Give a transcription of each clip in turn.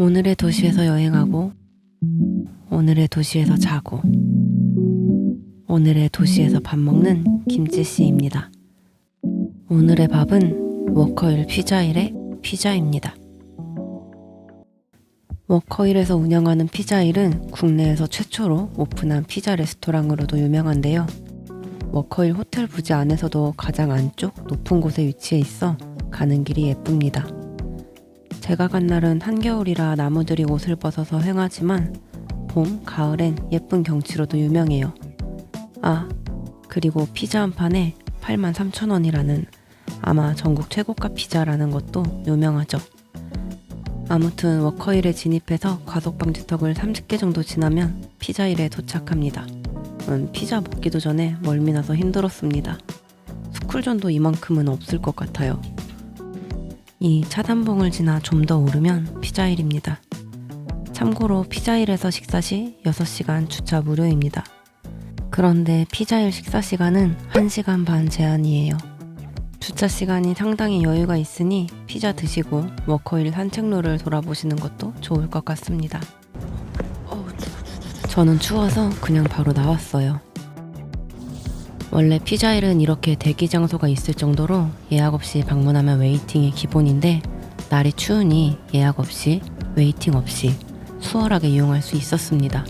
오늘의 도시에서 여행하고, 오늘의 도시에서 자고, 오늘의 도시에서 밥 먹는 김치씨입니다. 오늘의 밥은 워커힐 피자힐의 피자입니다. 워커힐에서 운영하는 피자힐은 국내에서 최초로 오픈한 피자 레스토랑으로도 유명한데요. 워커힐 호텔 부지 안에서도 가장 안쪽 높은 곳에 위치해 있어 가는 길이 예쁩니다. 제가 간 날은 한겨울이라 나무들이 옷을 벗어서 휑하지만 봄, 가을엔 예쁜 경치로도 유명해요. 아, 그리고 피자 한 판에 83,000원이라는 아마 전국 최고가 피자라는 것도 유명하죠. 아무튼 워커힐에 진입해서 과속방지턱을 30개 정도 지나면 피자힐에 도착합니다. 피자 먹기도 전에 멀미 나서 힘들었습니다. 스쿨존도 이만큼은 없을 것 같아요. 이 차단봉을 지나 좀 더 오르면 피자힐입니다. 참고로 피자힐에서 식사 시 6시간 주차 무료입니다. 그런데 피자힐 식사 시간은 1시간 반 제한이에요. 주차 시간이 상당히 여유가 있으니 피자 드시고 워커힐 산책로를 돌아보시는 것도 좋을 것 같습니다. 저는 추워서 그냥 바로 나왔어요. 원래 피자힐은 이렇게 대기 장소가 있을 정도로 예약 없이 방문하면 웨이팅이 기본인데 날이 추우니 예약 없이 웨이팅 없이 수월하게 이용할 수 있었습니다.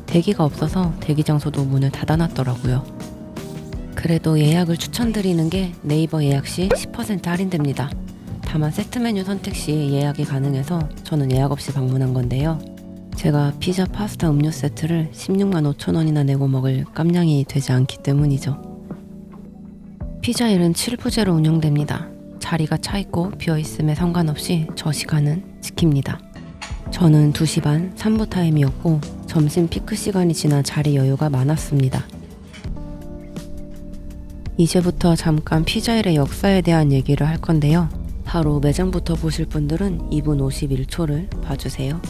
대기가 없어서 대기 장소도 문을 닫아놨더라고요. 그래도 예약을 추천드리는 게 네이버 예약 시 10% 할인됩니다. 다만 세트 메뉴 선택 시 예약이 가능해서 저는 예약 없이 방문한 건데요. 제가 피자, 파스타, 음료 세트를 16만 5천 원이나 내고 먹을 깜냥이 되지 않기 때문이죠. 피자힐은 7부제로 운영됩니다. 자리가 차있고 비어있음에 상관없이 저 시간은 지킵니다. 저는 2시 반 3부 타임이었고 점심 피크 시간이 지나 자리 여유가 많았습니다. 이제부터 잠깐 피자힐의 역사에 대한 얘기를 할 건데요. 바로 매장부터 보실 분들은 2분 51초를 봐주세요.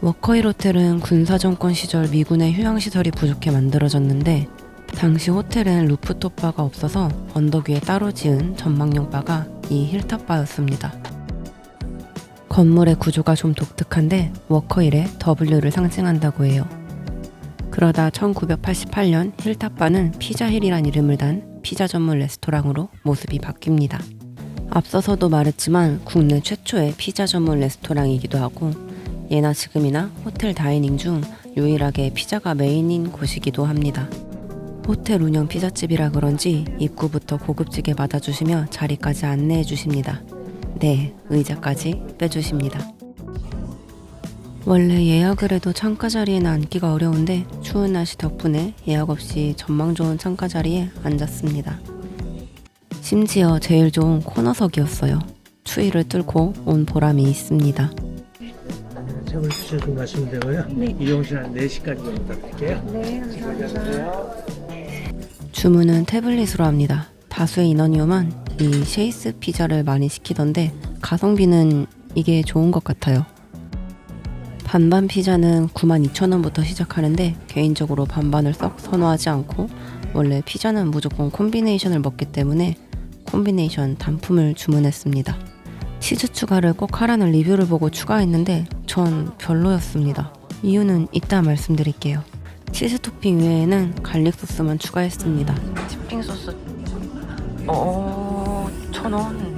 워커힐 호텔은 군사정권 시절 미군의 휴양시설이 부족해 만들어졌는데 당시 호텔엔 루프톱바가 없어서 언덕 위에 따로 지은 전망용 바가 이 힐탑바였습니다. 건물의 구조가 좀 독특한데 워커힐의 W를 상징한다고 해요. 그러다 1988년 힐탑바는 피자힐이란 이름을 단 피자 전문 레스토랑으로 모습이 바뀝니다. 앞서서도 말했지만 국내 최초의 피자 전문 레스토랑이기도 하고 예나 지금이나 호텔 다이닝 중 유일하게 피자가 메인인 곳이기도 합니다. 호텔 운영 피자집이라 그런지 입구부터 고급지게 맞아주시며 자리까지 안내해 주십니다. 네, 의자까지 빼주십니다. 원래 예약을 해도 창가 자리에는 앉기가 어려운데 추운 날씨 덕분에 예약 없이 전망 좋은 창가 자리에 앉았습니다. 심지어 제일 좋은 코너석이었어요. 추위를 뚫고 온 보람이 있습니다. 책을 주셔서 가시면 되고요. 네. 이용시간 4시까지 부탁드릴게요. 네, 감사합니다. 주문은 태블릿으로 합니다. 다수의 인원이 오면 이 쉐이스 피자를 많이 시키던데 가성비는 이게 좋은 것 같아요. 반반 피자는 92,000원부터 시작하는데 개인적으로 반반을 썩 선호하지 않고 원래 피자는 무조건 콤비네이션을 먹기 때문에 콤비네이션 단품을 주문했습니다. 치즈 추가를 꼭 하라는 리뷰를 보고 추가했는데 전 별로였습니다. 이유는 이따 말씀드릴게요. 치즈 토핑 외에는 갈릭 소스만 추가했습니다. 디핑 소스 1,000원.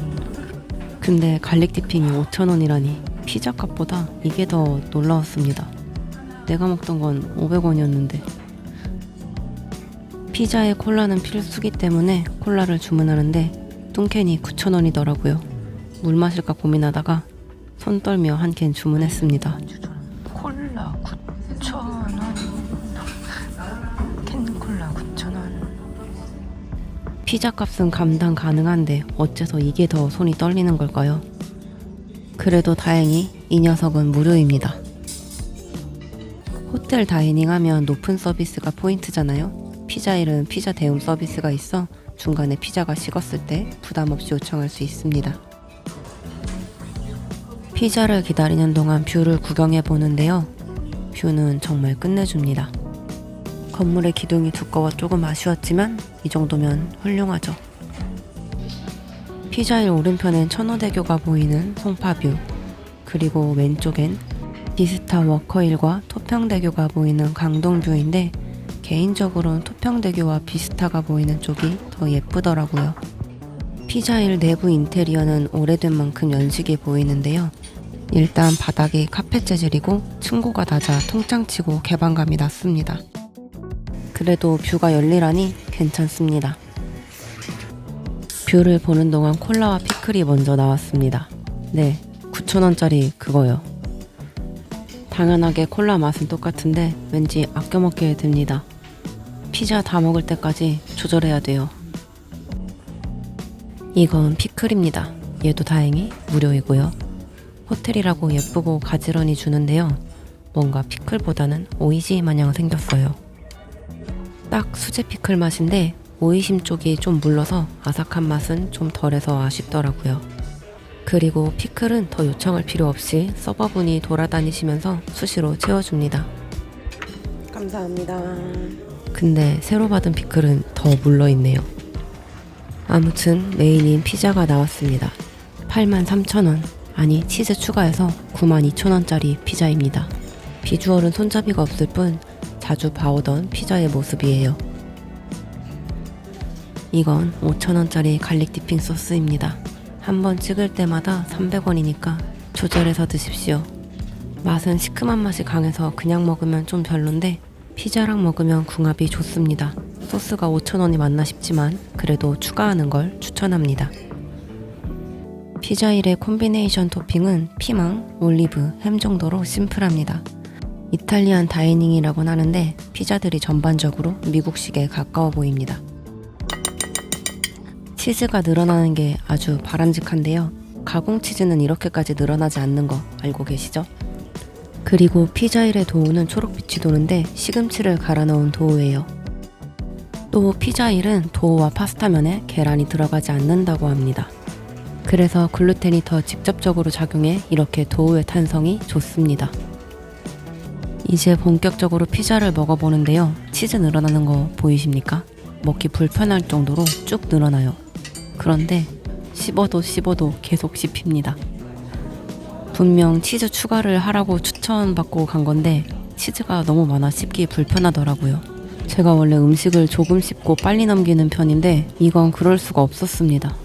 근데 갈릭 디핑이 5,000원이라니 피자 값보다 이게 더 놀라웠습니다. 내가 먹던 건 500원이었는데 피자에 콜라는 필수기 때문에 콜라를 주문하는데 뚱캔이 9,000원이더라고요. 물 마실까 고민하다가 손 떨며 한 캔 주문했습니다. 콜라 9,000원. 캔 콜라 9,000원. 피자 값은 감당 가능한데 어째서 이게 더 손이 떨리는 걸까요? 그래도 다행히 이 녀석은 무료입니다. 호텔 다이닝 하면 높은 서비스가 포인트잖아요. 피자힐은 피자 대움 서비스가 있어 중간에 피자가 식었을 때 부담 없이 요청할 수 있습니다. 피자를 기다리는 동안 뷰를 구경해 보는데요. 뷰는 정말 끝내줍니다. 건물의 기둥이 두꺼워 조금 아쉬웠지만 이 정도면 훌륭하죠. 피자힐 오른편엔 천호대교가 보이는 송파뷰, 그 그리고 왼쪽엔 비스타 워커힐과 토평대교가 보이는 강동뷰인데 개인적으로는 토평대교와 비스타가 보이는 쪽이 더 예쁘더라고요. 피자힐 내부 인테리어는 오래된 만큼 연식이 보이는데요. 일단 바닥이 카펫 재질이고 층고가 낮아 통창치고 개방감이 낮습니다. 그래도 뷰가 열리라니 괜찮습니다. 뷰를 보는 동안 콜라와 피클이 먼저 나왔습니다. 네, 9,000원짜리 그거요. 당연하게 콜라 맛은 똑같은데 왠지 아껴 먹게 됩니다. 피자 다 먹을 때까지 조절해야 돼요. 이건 피클입니다. 얘도 다행히 무료이고요. 호텔이라고 예쁘고 가지런히 주는데요. 뭔가 피클보다는 오이지 마냥 생겼어요. 딱 수제 피클 맛인데 오이심 쪽이 좀 물러서 아삭한 맛은 좀 덜해서 아쉽더라고요. 그리고 피클은 더 요청할 필요 없이 서버분이 돌아다니시면서 수시로 채워줍니다. 감사합니다. 근데 새로 받은 피클은 더 물러있네요. 아무튼 메인인 피자가 나왔습니다. 83,000원, 아니 치즈 추가해서 92,000원짜리 피자입니다. 비주얼은 손잡이가 없을 뿐 자주 봐오던 피자의 모습이에요. 이건 5,000원짜리 갈릭 디핑 소스입니다. 한번 찍을 때마다 300원이니까 조절해서 드십시오. 맛은 시큼한 맛이 강해서 그냥 먹으면 좀 별론데 피자랑 먹으면 궁합이 좋습니다. 소스가 5,000원이 맞나 싶지만 그래도 추가하는 걸 추천합니다. 피자힐의 콤비네이션 토핑은 피망, 올리브, 햄 정도로 심플합니다. 이탈리안 다이닝이라곤 하는데 피자들이 전반적으로 미국식에 가까워 보입니다. 치즈가 늘어나는 게 아주 바람직한데요. 가공 치즈는 이렇게까지 늘어나지 않는 거 알고 계시죠? 그리고 피자힐의 도우는 초록빛이 도는데 시금치를 갈아 넣은 도우예요. 또 피자힐은 도우와 파스타면에 계란이 들어가지 않는다고 합니다. 그래서 글루텐이 더 직접적으로 작용해 이렇게 도우의 탄성이 좋습니다. 이제 본격적으로 피자를 먹어보는데요. 치즈 늘어나는 거 보이십니까? 먹기 불편할 정도로 쭉 늘어나요. 그런데 씹어도 계속 씹힙니다. 분명 치즈 추가를 하라고 추천받고 간 건데 치즈가 너무 많아 씹기 불편하더라고요. 제가 원래 음식을 조금 씹고 빨리 넘기는 편인데 이건 그럴 수가 없었습니다.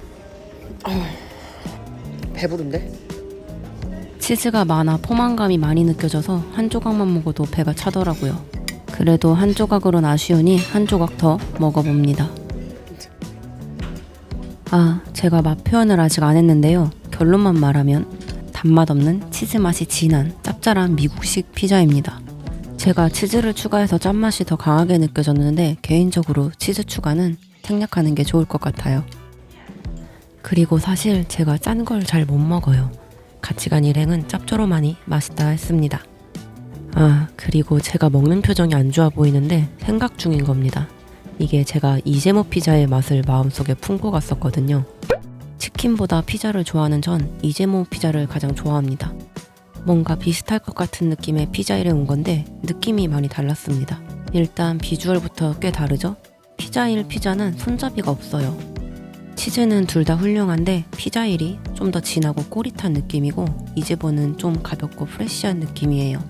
배부른데? 치즈가 많아 포만감이 많이 느껴져서 한 조각만 먹어도 배가 차더라고요. 그래도 한 조각으론 아쉬우니 한 조각 더 먹어봅니다. 제가 맛 표현을 아직 안 했는데요. 결론만 말하면 단맛 없는 치즈 맛이 진한 짭짤한 미국식 피자입니다. 제가 치즈를 추가해서 짠맛이 더 강하게 느껴졌는데 개인적으로 치즈 추가는 생략하는 게 좋을 것 같아요. 그리고 사실 제가 짠 걸 잘 못 먹어요. 같이 간 일행은 짭조름하니 맛있다 했습니다. 그리고 제가 먹는 표정이 안 좋아 보이는데 생각 중인 겁니다. 이게 제가 이재모 피자의 맛을 마음속에 품고 갔었거든요. 치킨보다 피자를 좋아하는 전 이재모 피자를 가장 좋아합니다. 뭔가 비슷할 것 같은 느낌의 피자힐에 온 건데 느낌이 많이 달랐습니다. 일단 비주얼부터 꽤 다르죠? 피자힐 피자는 손잡이가 없어요. 치즈는 둘 다 훌륭한데 피자힐이 좀 더 진하고 꼬릿한 느낌이고 이재모는 좀 가볍고 프레쉬한 느낌이에요.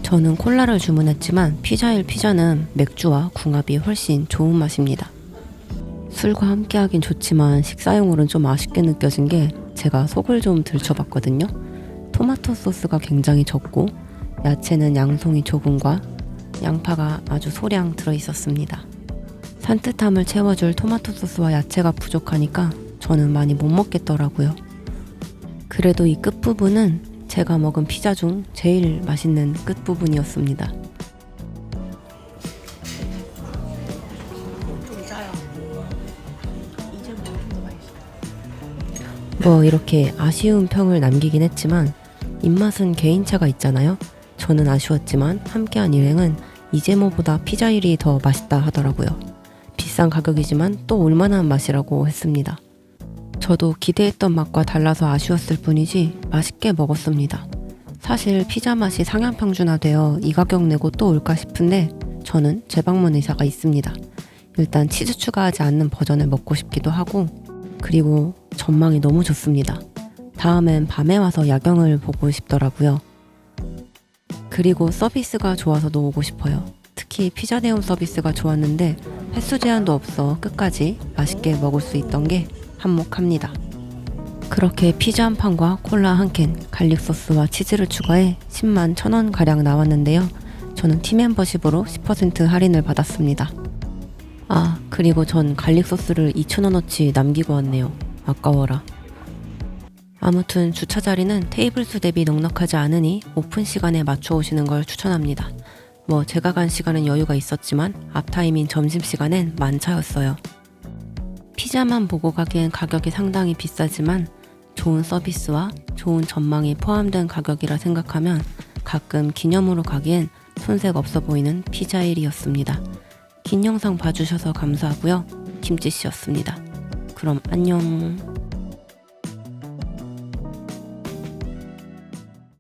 저는 콜라를 주문했지만 피자힐 피자는 맥주와 궁합이 훨씬 좋은 맛입니다. 술과 함께 하긴 좋지만 식사용으로는 좀 아쉽게 느껴진 게 제가 속을 좀 들춰봤거든요. 토마토 소스가 굉장히 적고 야채는 양송이 조금과 양파가 아주 소량 들어있었습니다. 산뜻함을 채워줄 토마토 소스와 야채가 부족하니까 저는 많이 못 먹겠더라고요. 그래도 이 끝부분은 제가 먹은 피자 중 제일 맛있는 끝부분이었습니다. 좀 짜요. 이제 좀더 맛있어. 뭐 이렇게 아쉬운 평을 남기긴 했지만 입맛은 개인차가 있잖아요. 저는 아쉬웠지만 함께한 일행은 이재모보다 피자힐이 더 맛있다 하더라고요. 비싼 가격이지만 또 올만한 맛이라고 했습니다. 저도 기대했던 맛과 달라서 아쉬웠을 뿐이지 맛있게 먹었습니다. 사실 피자 맛이 상향평준화되어 이 가격 내고 또 올까 싶은데 저는 재방문 의사가 있습니다. 일단 치즈 추가하지 않는 버전을 먹고 싶기도 하고 그리고 전망이 너무 좋습니다. 다음엔 밤에 와서 야경을 보고 싶더라고요. 그리고 서비스가 좋아서도 오고 싶어요. 특히 피자 대움 서비스가 좋았는데 횟수 제한도 없어 끝까지 맛있게 먹을 수 있던 게 한몫합니다. 그렇게 피자 한 판과 콜라 한 캔, 갈릭 소스와 치즈를 추가해 10만 1,000원 가량 나왔는데요. 저는 팀 멤버십으로 10% 할인을 받았습니다. 아, 그리고 전 갈릭 소스를 2,000원어치 남기고 왔네요. 아까워라. 아무튼 주차 자리는 테이블 수 대비 넉넉하지 않으니 오픈 시간에 맞춰 오시는 걸 추천합니다. 뭐 제가 간 시간은 여유가 있었지만 앞타임인 점심시간엔 만차였어요. 피자만 보고 가기엔 가격이 상당히 비싸지만 좋은 서비스와 좋은 전망이 포함된 가격이라 생각하면 가끔 기념으로 가기엔 손색 없어 보이는 피자일이었습니다. 긴 영상 봐주셔서 감사하고요. 김치씨였습니다. 그럼 안녕.